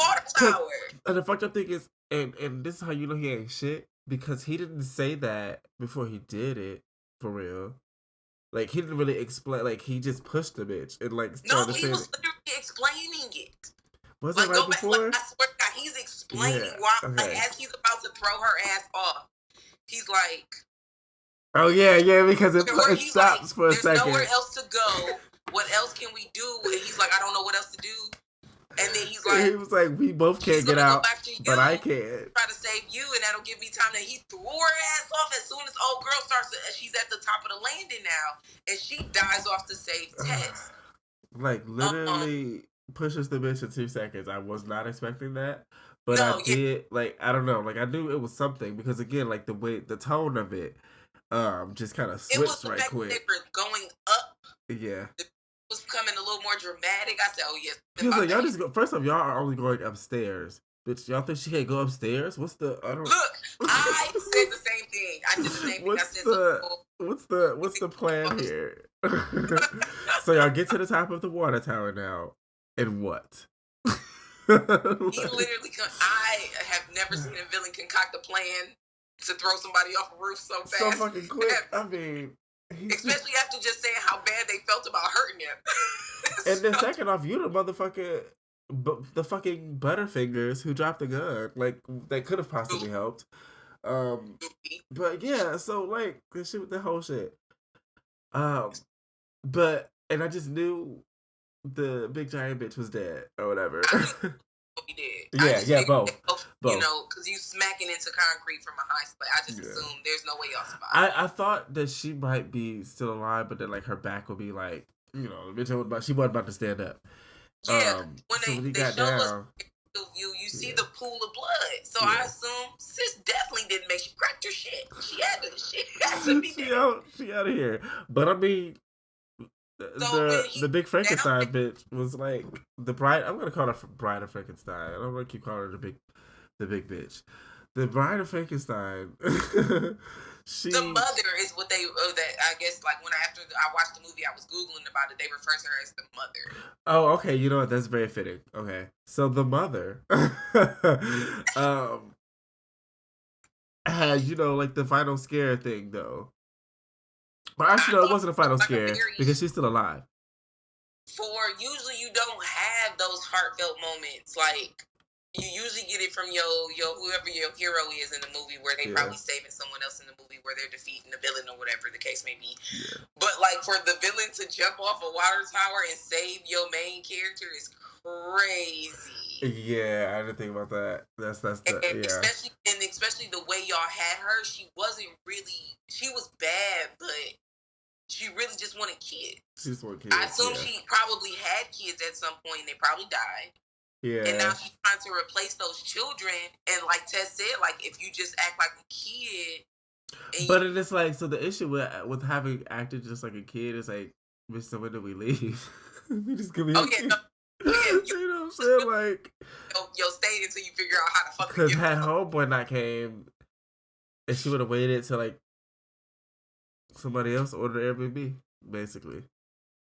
And the fucked up thing is, and this is how you know he ain't shit, because he didn't say that before he did it for real. Like, he didn't really explain. Like, he just pushed the bitch and like started saying. No, he was literally explaining it. Was it right before? I swear to God, he's explaining why. Okay. Like, as he's about to throw her ass off, he's like, "Oh yeah, because it stops like, for a second. There's nowhere else to go. What else can we do?" And he's like, "I don't know what else to do." And then he was like, "We both can't get out, but I can try to save you, and that'll give me time." That he threw her ass off as soon as old girl starts. She's at the top of the landing now, and she dives off to save Tess. Like, literally pushes the bitch in 2 seconds. I was not expecting that, but I did. Like, I don't know. Like, I knew it was something, because again, like the tone of it, just kind of switched right quick. They were going up. Yeah. Was becoming a little more dramatic. I said, "Oh yes." He was like, "Y'all just go." First off, y'all are only going upstairs. Bitch, y'all think she can't go upstairs? What's the? I don't. Look, I said the same thing. I did the same thing. I said, what's the plan here? So y'all get to the top of the water tower now, and what? He literally. I have never seen a villain concoct a plan to throw somebody off a roof so fast, so fucking quick. I mean. Especially after just saying how bad they felt about hurting him. And then second off, you the fucking Butterfingers who dropped the gun. Like, they could have possibly helped. But yeah, so like the shit with the whole shit. But I just knew the big giant bitch was dead or whatever. He did. Yeah, both. You know, because you smacking into concrete from a high spot. I just assumed there's no way y'all survive. I thought that she might be still alive, but then like her back would be like, you know, she wasn't about to stand up. Yeah, when they got down, you see the pool of blood. So I assume sis definitely didn't make. She cracked her shit. She had to be dead. She out of here. But I mean, the big Frankenstein bitch was like the bride. I'm gonna call her Bride of Frankenstein. I don't want to keep calling her the big bitch. The Bride of Frankenstein. The mother is what they. That I guess like after I watched the movie, I was googling about it. They refer to her as the mother. Oh, okay. You know what? That's very fitting. Okay, so the mother, had like the final scare thing though. But actually, no, it wasn't a final scare because she's still alive. Usually you don't have those heartfelt moments. Like, you usually get it from whoever your hero is in the movie, where they probably saving someone else in the movie, where they're defeating the villain or whatever the case may be. Yeah. But like for the villain to jump off a water tower and save your main character is crazy. Yeah, I didn't think about that. That's especially the way y'all had her. She was bad, but she really just wanted kids. She just wanted kids. I assume she probably had kids at some point and they probably died. Yeah. And now she's trying to replace those children. And like Tess said, like if you just act like a kid. But it is like, so the issue with having acted just like a kid is like, Mr. When do we leave? We just give me a kid. You know what I'm saying? Like, you'll stay until you figure out how to fuck. Because had Homeboy not came, and she would have waited till like somebody else ordered Airbnb, basically.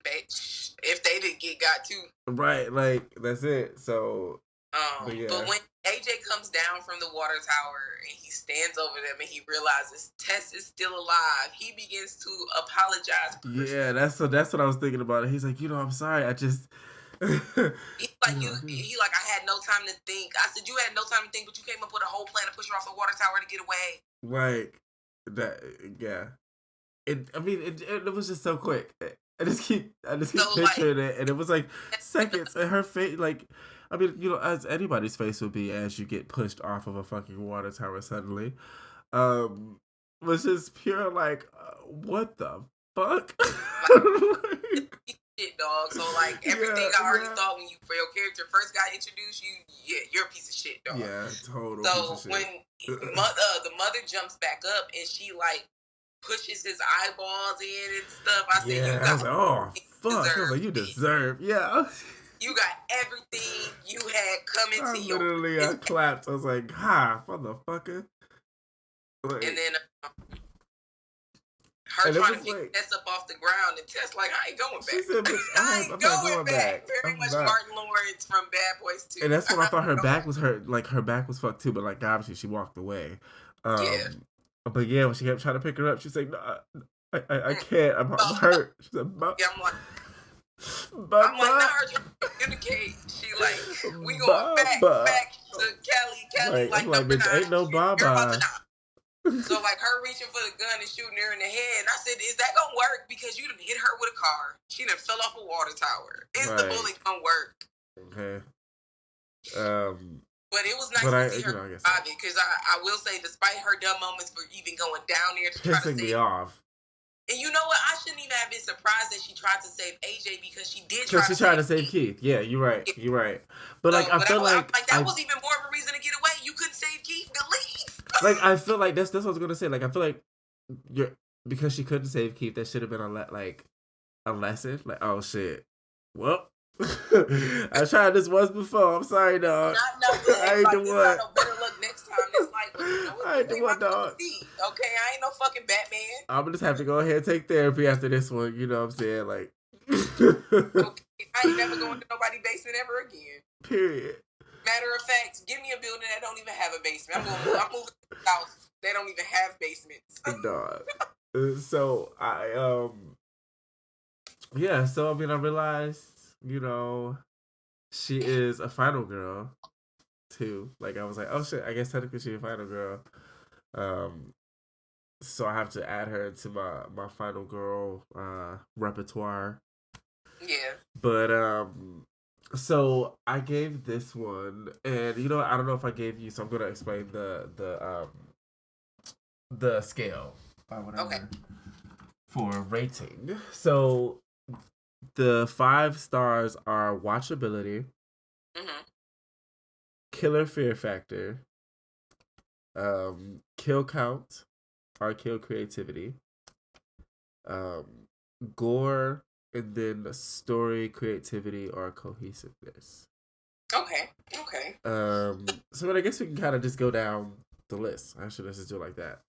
Bitch, if they didn't got too. Right, like that's it. So, but when AJ comes down from the water tower and he stands over them and he realizes Tess is still alive, he begins to apologize. Yeah, that's what I was thinking about. He's like, I'm sorry. I just. He's like, he like, I had no time to think. I said, you had no time to think, but you came up with a whole plan to push her off the water tower to get away. Like that, yeah. It was just so quick. I just keep picturing it, and it was like seconds. And her face, like, I mean, as anybody's face would be as you get pushed off of a fucking water tower suddenly, was just pure like, what the fuck? Shit, dog. So like everything I already thought when for your character first got introduced, you're a piece of shit, dog. Yeah, total. So when the mother jumps back up and she like pushes his eyeballs in and stuff, I said, I was like, oh fuck! I was like, you deserve, yeah. You got everything you had coming to you. I clapped. I was like, ha, motherfucker. Like, and then her trying to pick Tess up off the ground, and Tess like, I ain't going back. She said, bitch, I'm not going back. Very much Martin Lawrence from Bad Boys 2. And that's when I thought her back was hurt. Like, her back was fucked too, but like, obviously she walked away. But yeah, when she kept trying to pick her up, she's like, no, I can't. I'm hurt. She's like, yeah, I'm like, not her trying to communicate. She like, we going back to Kelly. Like bitch, ain't no bye-bye. So like her reaching for the gun and shooting her in the head, and I said, "Is that gonna work? Because you done hit her with a car. She done fell off a water tower. Is the bullet gonna work?" Okay. But it was nice to see her survive it, because I will say, despite her dumb moments for even going down there to try to save me off. And you know what? I shouldn't even have been surprised that she tried to save AJ, because she did try to save Keith. Yeah, you're right. You're right. But like, I feel like that was even more of a reason to get away. You couldn't save Keith, to leave. Like, I feel like that's what I was gonna say. Like, I feel like because she couldn't save Keith, that should have been a lesson. Like, oh shit, well, I tried this once before. I'm sorry, dog. I ain't the one. Better luck next time. It's like, I ain't the one, dog. Okay, I ain't no fucking Batman. I'm gonna just have to go ahead and take therapy after this one. You know what I'm saying? Like, okay, I ain't never going to nobody's basement ever again. Period. Matter of fact, give me a building that don't even have a basement. I'm moving to the house. They don't even have basements. Dog. So so I mean, I realized, she is a final girl too. Like, I was like, oh shit, I guess technically she's a final girl. So I have to add her to my final girl repertoire. Yeah. But so I gave this one, and I don't know if I gave you, so I'm gonna explain the scale or whatever for rating. So the 5 stars are watchability, killer fear factor, kill count or kill creativity, gore, and then the story, creativity, or cohesiveness. Okay. So I guess we can kind of just go down the list. Actually, let's just do it like that.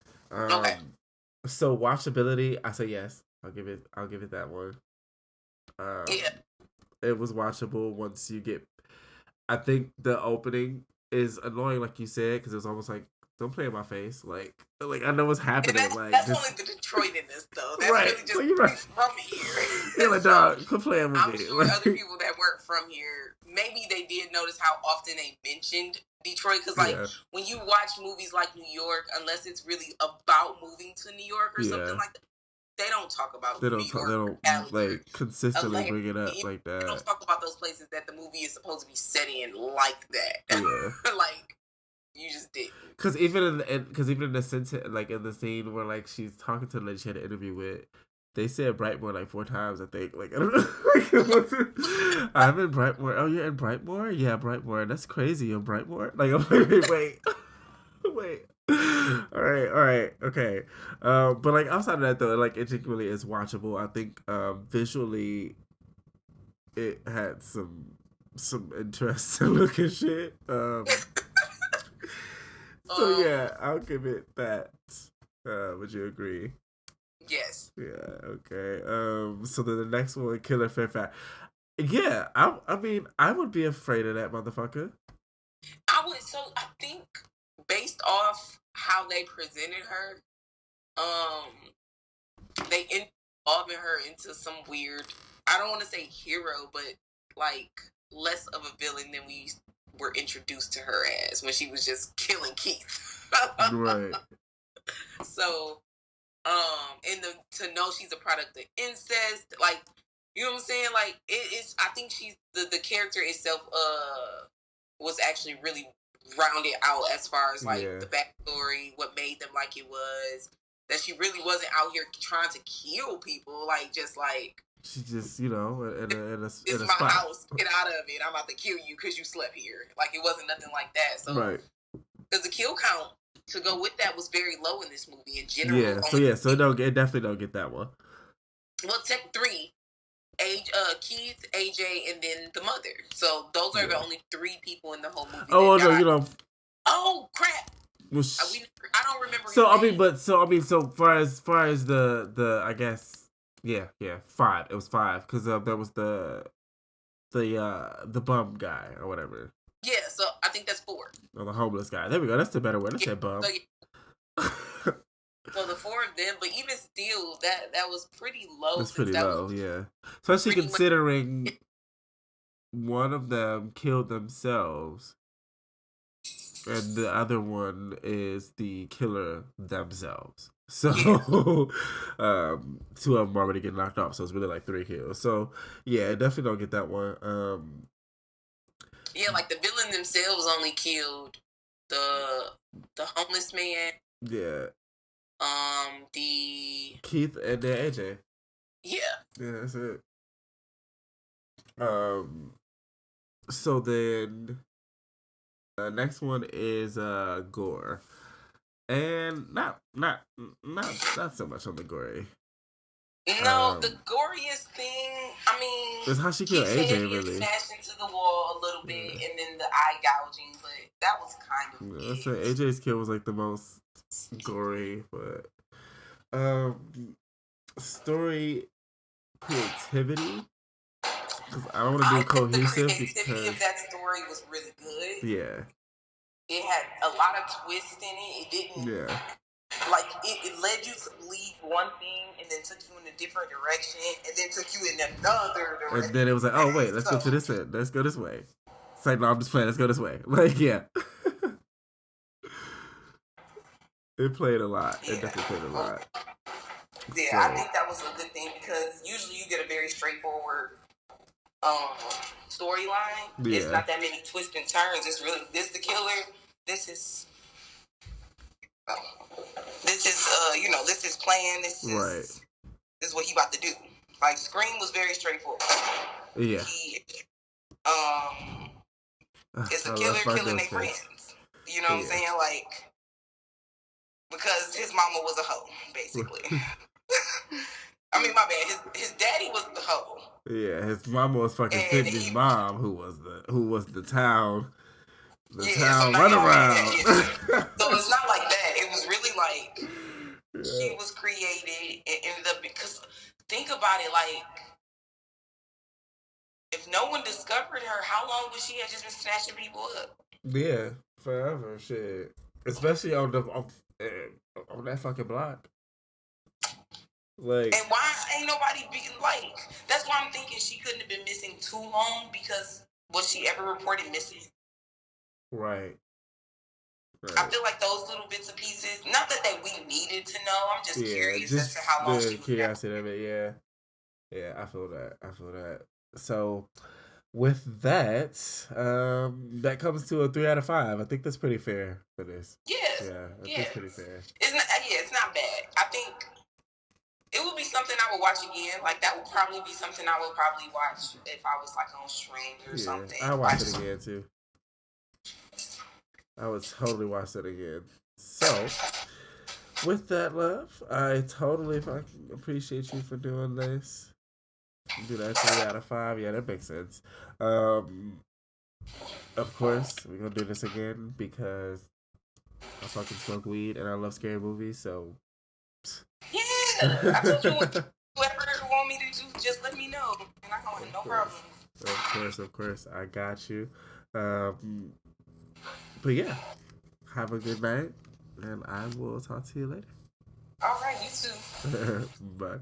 So watchability, I say yes. I'll give it that one. It was watchable once you get. I think the opening is annoying, like you said, because it was almost like, don't play in my face. Like I know what's happening. That's only the Detroit in this, though. That's really just from here. Yeah, like, dog, quit playing with me. I'm sure other people that weren't from here, maybe they did notice how often they mentioned Detroit. Because, when you watch movies like New York, unless it's really about moving to New York or something like that, they don't talk about New York. They don't like consistently bring it up like that. They don't talk about those places that the movie is supposed to be set in like that. Yeah. Like, you just didn't. Because even in the sentence, like in the scene where like she's talking to the lady she had an interview with, They said Brightmore like 4 times, I think. Like, I don't know. I'm in Brightmore. Oh, you're in Brightmore? Yeah, Brightmore. That's crazy. You're in Brightmore? Like, I'm like, wait. Wait. All right, okay. But like outside of that though, like it genuinely is watchable. I think visually it had some interesting looking shit. So yeah, I'll give it that. Would you agree? Yes. Yeah, okay. So then the next one, Killer Fairfax. Yeah, I mean, I would be afraid of that motherfucker. I think based off how they presented her, they involving her into some weird, I don't want to say hero, but like less of a villain than we were introduced to her as when she was just killing Keith. Right. So, to know she's a product of incest, like, you know what I'm saying? Like, it's, I think she's, the character itself, was actually really rounded out as far as, like, the backstory, what made them like it was, that she really wasn't out here trying to kill people, like, just, like, she just, in a it's in a my spot. house, get out of it, I'm about to kill you because you slept here. Like, it wasn't nothing like that. So, right. Because the kill count to go with that was very low in this movie in general. Yeah, so it definitely don't get that one. Well, take 3. Keith, AJ, and then the mother. So those are the only 3 people in the whole movie. Oh no, Oh crap! Well, I don't remember. So far as the I guess 5. It was 5 because there was the bum guy or whatever. Yeah, so I think that's 4. Or the homeless guy. There we go. That's the better word. I said bum. So the 4 of them, but even still, that was pretty low. It's pretty low, yeah. Especially considering one of them killed themselves, and the other one is the killer themselves. So, 2 of them already get knocked off. So it's really like 3 kills. So yeah, definitely don't get that one. Yeah, like the villain themselves only killed the homeless man. Yeah. The Keith and then AJ. Yeah. Yeah, that's it. So then, next one is gore, and not so much on the gory. No, the goriest thing, I mean, is how she killed AJ. Really smashed into the wall a little bit, and then the eye gouging, but that was kind of. Yeah, so AJ's kill was like the most gory, but story creativity. Because I don't want to do cohesive. The creativity of that story was really good. Yeah. It had a lot of twists in it. It didn't. Yeah. Like it led you to believe one thing, and then took you in a different direction, and then took you in another direction. And then it was like, oh wait, let's go to this way. Let's go this way. It's like, no, I'm just playing. Let's go this way. Like, yeah. It played a lot. Yeah. It definitely played a lot. Yeah, so. I think that was a good thing because usually you get a very straightforward storyline. Yeah. It's not that many twists and turns. It's really this the killer. This is this is plan. This is what he about to do. Like Scream was very straightforward. Yeah. It's a killer killing their friends. You know what I'm saying? Like because his mama was a hoe, basically. I mean, my bad. His daddy was the hoe. Yeah, his mama was fucking Sydney's mom, who was the town runaround. So it's not like that. It was really like she was created and ended up because think about it, like if no one discovered her, how long would she have just been snatching people up? Yeah, forever, shit. Especially on that fucking block. Like, and why ain't nobody being like? That's why I'm thinking she couldn't have been missing too long because was she ever reported missing? Right. I feel like those little bits of pieces. Not that we needed to know. I'm just curious as to how long she was. Curiosity of it, yeah. I feel that. So, with that, that comes to a 3 out of 5. I think that's pretty fair for this. Yeah. Yeah, I think it's pretty fair. It's not bad. I think It would be something I would watch again. Like that would probably be something I would probably watch if I was like on stream or something. I watch it again too. I would totally watch that again. So, with that, love, I totally fucking appreciate you for doing this. Do that 3 out of 5. Yeah, that makes sense. Of course, we're gonna do this again because I fucking smoke weed and I love scary movies. So, yeah, I told you whatever you want me to do, just let me know, and I don't have no problem. Of course, I got you. But yeah, have a good night, and I will talk to you later. All right, you too. Bye.